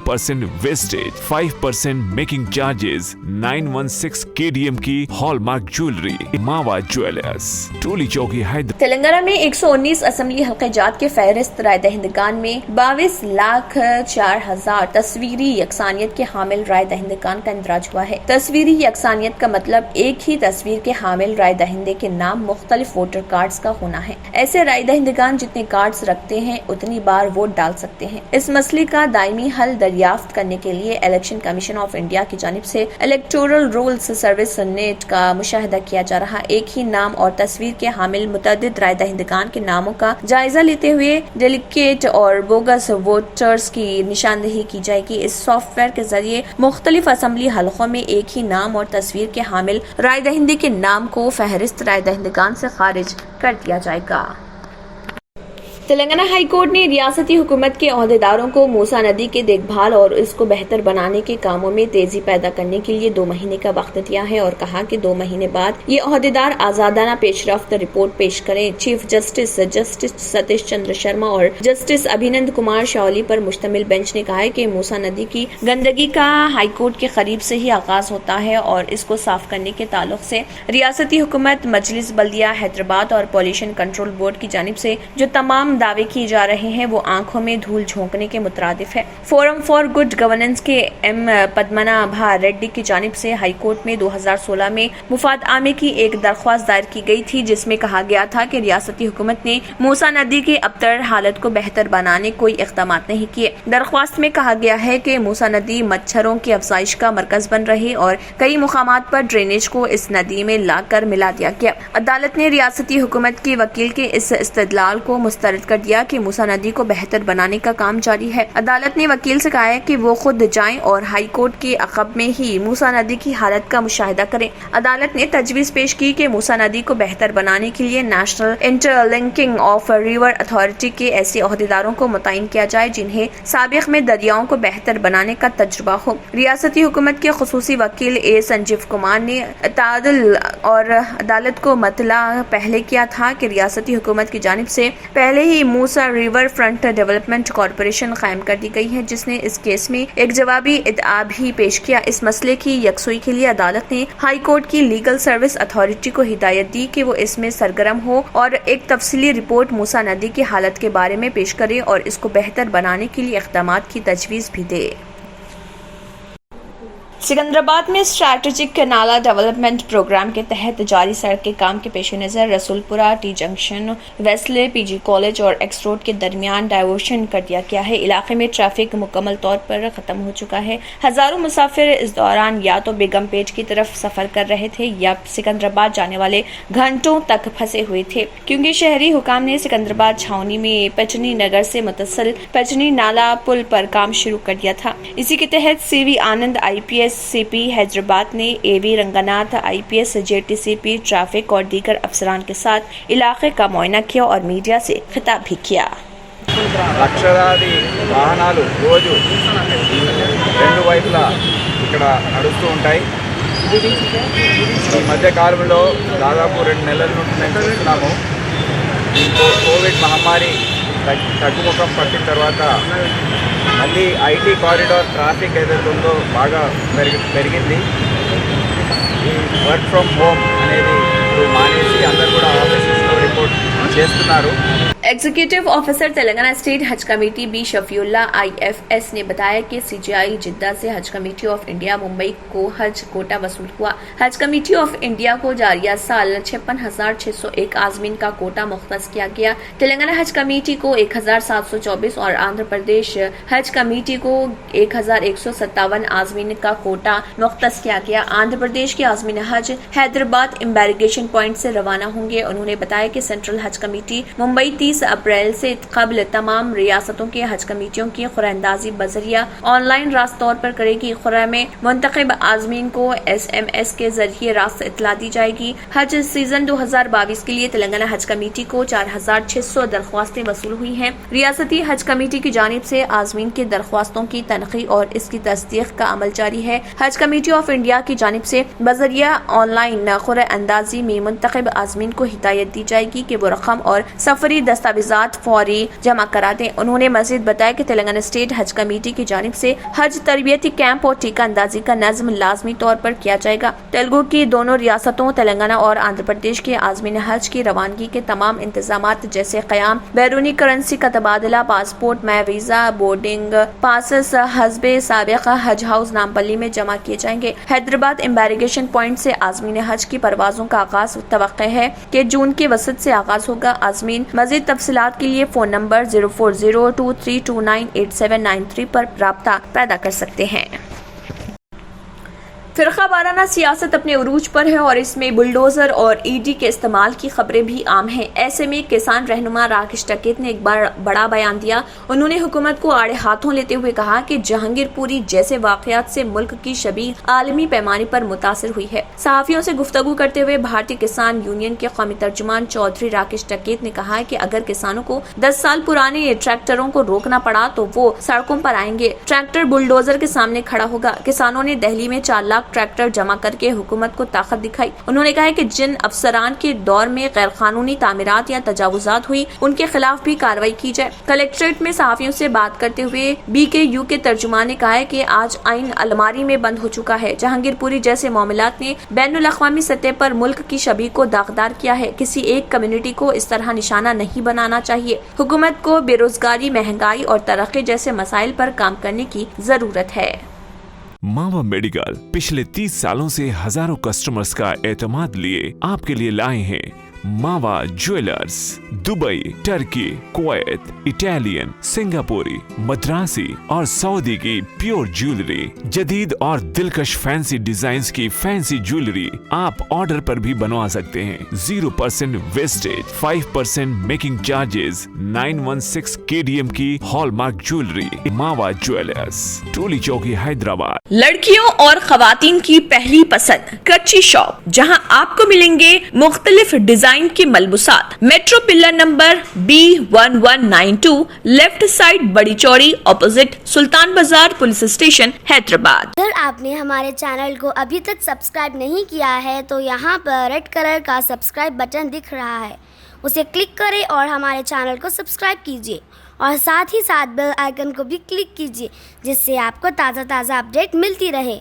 0% wastage, 5% making charges, 916 KDM की hallmark jewellery, मावा jewellers, टोली चौकी हैदराबाद। तेलंगाना में 119 असेंबली हल्के जात के फहरिस्त राय दहिंदगान में 22,04,000 तस्वीरी यकसानियत के हामिल राय दहिंदगान का इंदराज हुआ है। तस्वीरी यकसानियत का मतलब एक ही तस्वीर के हामिल राय दहिंदे के नाम मुख्तलिफ वोटर कार्ड्स का होना है। ऐसे राय दहिंदगान जितने कार्ड्स रखते हैं उतनी बार वोट डाल सकते हैं। इस मसले का दायमी हल दरियाफ्त करने के लिए इलेक्शन कमीशन ऑफ इंडिया की जानिब से इलेक्टोरल रूल्स सर्विस नेट का मुशाहिदा किया जा रहा। एक ही नाम और तस्वीर के हामिल मुतअद्दिद राय दहिंदगान के नामों का जायजा लेते हुए डेलीकेट और बोगस वोटर्स की निशानदेही की जाएगी। इस सॉफ्टवेयर के जरिए मुख्तलिफ असेंबली हलकों में एक ही नाम और तस्वीर के हामिल राय दहिंदे के नाम को फहरिस्त राय दहिंदगान से खारिज कर दिया जाएगा। तेलंगाना हाई कोर्ट ने रियासती हुकूमत के ओहदेदारों को मूसा नदी के देखभाल और इसको बेहतर बनाने के कामों में तेजी पैदा करने के लिए 2 महीने का वक्त दिया है और कहा कि 2 महीने बाद ये ओहदेदार आजादाना पेशरफ्त रिपोर्ट पेश करें। चीफ जस्टिस सतीश चंद्र शर्मा और जस्टिस अभिनंद कुमार शाओली पर मुश्तमिल बेंच ने कहा है कि मूसा नदी की गंदगी का हाई कोर्ट के करीब से ही आगाज होता है और इसको साफ करने के ताल्लुक से रियासती हुकूमत, मजलिस बल्दिया हैदराबाद और पॉल्यूशन कंट्रोल बोर्ड की जानिब से जो तमाम दावे किए जा रहे हैं वो आंखों में धूल झोंकने के मुतरादिफ है। फोरम फॉर गुड गवर्नेंस के एम पद्मनाभा रेड्डी की जानिब से हाई कोर्ट में 2016 में मुफाद आमे की एक दरख्वास्त दायर की गई थी जिसमें कहा गया था कि रियासती हुकूमत ने मूसा नदी की अबतर हालत को बेहतर बनाने कोई इक़दाम नहीं किए। दरख्वास्त में कहा गया है कि मूसा नदी मच्छरों की अफजाइश का मरकज बन रही और कई मुकामात पर ड्रेनेज को इस नदी में लाकर मिला दिया गया। अदालत ने रियासती हुकूमत के वकील के इस इस्तदलाल को मुस्तरद कर दिया कि मूसा नदी को बेहतर बनाने का काम जारी है। अदालत ने वकील से कहा है कि वो खुद जाएं और हाई कोर्ट के अक़ब में ही मूसा नदी की हालत का मुशाहिदा करें। अदालत ने तजवीज़ पेश की कि मूसा नदी को बेहतर बनाने के लिए national interlinking of river authority के ऐसे ओहदेदारों को मुतय्यन किया जाए जिन्हें साबिक़ में दरियाओं को बेहतर बनाने का तजुर्बा हो। रियासती हुकूमत के खुसूसी वकील ए संजीव कुमार ने तादुल और अदालत को मतला पहले किया था कि रियासती हुकूमत की जानिब से पहले ही मूसा रिवर फ्रंट डेवलपमेंट कॉरपोरेशन कायम कर दी गई है जिसने इस केस में एक जवाबी इदआ भी पेश किया। इस मसले की यकसुई के लिए अदालत ने हाई कोर्ट की लीगल सर्विस अथॉरिटी को हिदायत दी कि वो इसमें सरगर्म हो और एक तफसीली रिपोर्ट मूसा नदी की हालत के बारे में पेश करे और इसको बेहतर बनाने के लिए इक़दामात की तजवीज़ भी दे। सिकंदराबाद में स्ट्रैटेजिक नाला डेवलपमेंट प्रोग्राम के तहत जारी सड़क के काम के पेश नज़र Rasoolpura T junction, Wesley, PG college और एक्स रोड के दरमियान डाइवर्शन कर दिया गया है। इलाके में ट्रैफिक मुकम्मल तौर पर खत्म हो चुका है। हजारों मुसाफिर इस दौरान या तो बेगमपेट की तरफ सफर कर रहे थे या सिकंदराबाद जाने वाले घंटों तक फंसे हुए थे क्योंकि शहरी हुकाम ने सिकंदराबाद छावनी में पचनी नगर से मुतसिल पचनी नाला पुल पर काम शुरू कर दिया था। इसी के तहत सीवी आनंद IPS CP हैदराबाद ने AV Ranganath IPS JTCP traffic और दीगर अफसरान के साथ इलाके का मुआयना किया और मीडिया से खिताब भी किया। లక్షలాది వాహనాలు రోజు రెండు వైపులా ఇక్కడ నడుస్తూ ఉంటాయి। ఈ మధ్య కాలంలో దాదాపు 2 నెలల నుండి మేము చూస్తున్నాము కోవిడ్ మహమ్మారి తగ్గుముఖం పట్టిన తర్వాత మళ్ళీ IT కారిడార్ ట్రాఫిక్ ఏదైతే ఉందో బాగా పెరిగింది। ఈ వర్క్ ఫ్రమ్ హోమ్ అనేది మానేసి అందరూ కూడా ఆఫీసెస్లో రిపోర్ట్ చేస్తున్నారు। एग्जीक्यूटिव ऑफिसर तेलंगाना स्टेट हज कमेटी बी शफीउल्ला IFS ने बताया कि CGI जिद्दा से हज कमेटी ऑफ इंडिया मुंबई को हज कोटा वसूल हुआ। हज कमेटी ऑफ इंडिया को जारिया साल 56,601 आजमीन का कोटा मुख्तस किया गया। तेलंगाना हज कमेटी को 1,724 और आंध्र प्रदेश हज कमेटी को 1,157 आजमीन का कोटा मुख्तस किया गया। आंध्र प्रदेश के आजमीन हज हैदराबाद एम्बैरिगेशन पॉइंट से रवाना होंगे। उन्होंने बताया कि सेंट्रल हज कमेटी मुंबई 30 अप्रैल से कबल तमाम रियासतों के हज कमेटियों की खुरानंदाजी बजरिया ऑनलाइन रास्त तौर पर करेगी। खुरा में मुंतखब आजमीन को SMS के जरिए रास्त इतला दी जाएगी। हज सीजन 2022 के लिए तेलंगाना हज कमेटी को 4,600 दरख्वास्तें वसूल हुई हैं। रियासती हज कमेटी की जानिब से आजमीन की दरख्वास्तों की तनखी और इसकी तस्दीक का अमल जारी है। हज कमेटी ऑफ इंडिया की जानिब से बजरिया ऑनलाइन खुरा अंदाजी में मुंतखब आजमीन को हिदायत दी जाएगी कि वो रकम और सफरी दस्तावेज दस्तावेजात फौरी जमा करा दें। उन्होंने मजीद बताया कि तेलंगाना स्टेट हज कमेटी की जानिब से हज तरबियती कैंप और टीका अंदाजी का नज़्म लाजमी तौर पर किया जाएगा। तेलुगु की दोनों रियासतों तेलंगाना और आंध्र प्रदेश के आज़मीन हज की रवानगी के तमाम इंतजामात जैसे क़याम, बैरूनी करेंसी का तबादला, पासपोर्ट, मै वीज़ा, बोर्डिंग पासेस हस्बे साबिक़ा हज हाउस नामपल्ली में जमा किए जाएंगे। हैदराबाद एम्बैरिगेशन पॉइंट से आज़मीन हज की परवाज़ों का आगाज तवक्को है कि जून के वसत से आगाज होगा। आज़मीन मज़ीद तफसीलात के लिए फ़ोन नंबर 040232988793 पर राब्ता पैदा कर सकते हैं। फिरका वाराना सियासत अपने उरूज पर है और इसमें बुलडोजर और ईडी के इस्तेमाल की खबरें भी आम हैं। ऐसे में किसान रहनुमा राकेश टिकैत ने एक बड़ा बयान दिया। उन्होंने हुकूमत को आड़े हाथों लेते हुए कहा कि जहांगीरपुरी जैसे वाकयात से मुल्क की शबीह आलमी पैमाने पर मुतासिर हुई है। सहाफियों से गुफ्तगू करते हुए भारतीय किसान यूनियन के कौमी तर्जुमान चौधरी राकेश टिकैत ने कहा कि अगर किसानों को 10 साल पुराने ट्रैक्टरों को रोकना पड़ा तो वो सड़कों पर आएंगे। ट्रैक्टर बुलडोजर के सामने खड़ा होगा। किसानों ने दिल्ली में 4 लाख ट्रैक्टर जमा करके हुकूमत को ताकत दिखाई। उन्होंने कहा कि जिन अफसरान के दौर में गैर कानूनी तामीरात या तजावुजात हुई उनके खिलाफ भी कार्रवाई की जाए। कलेक्ट्रेट में सहाफियों से बात करते हुए BKU के तर्जुमान ने कहा है कि आज आइन अलमारी में बंद हो चुका है। जहांगीरपुरी जैसे मामलात ने बैनुल अक़वामी सतह पर मुल्क की शबीह को दागदार किया है। किसी एक कम्युनिटी को इस तरह निशाना नहीं बनाना चाहिए। हुकूमत को बेरोजगारी, महंगाई और तरक्की जैसे मसाइल पर काम करने की जरूरत है। मावा मेडिकल पिछले 30 सालों से हजारों कस्टमर्स का एतमाद लिए आपके लिए लाए हैं मावा jewellers. Dubai, Turkey, Kuwait, Italian, सिंगापुरी, मद्रासी और सऊदी की प्योर ज्वेलरी, जदीद और दिलकश फैंसी डिजाइन्स की फैंसी ज्वेलरी आप ऑर्डर पर भी बनवा सकते हैं। 0% वेस्टेज, 5% मेकिंग चार्जेस, 916 KDM की हॉलमार्क ज्वेलरी। मावा ज्वेलर्स, टोली चौकी, हैदराबाद। लड़कियों और खवातीन की पहली पसंद कच्ची शॉप, जहां आपको मिलेंगे मुख्तलिफ डिजाइन के मलबूसात। Metro pillar number B1192, left side, बड़ी चौड़ी, ऑपोजिट सुल्तान बाजार पुलिस स्टेशन, हैदराबाद। अगर आपने हमारे चैनल को अभी तक सब्सक्राइब नहीं किया है तो यहाँ पर रेड कलर का सब्सक्राइब बटन दिख रहा है, उसे क्लिक करें और हमारे चैनल को सब्सक्राइब कीजिए और साथ ही साथ बेल आइकन को भी क्लिक कीजिए, जिससे आपको ताज़ा अपडेट मिलती रहे।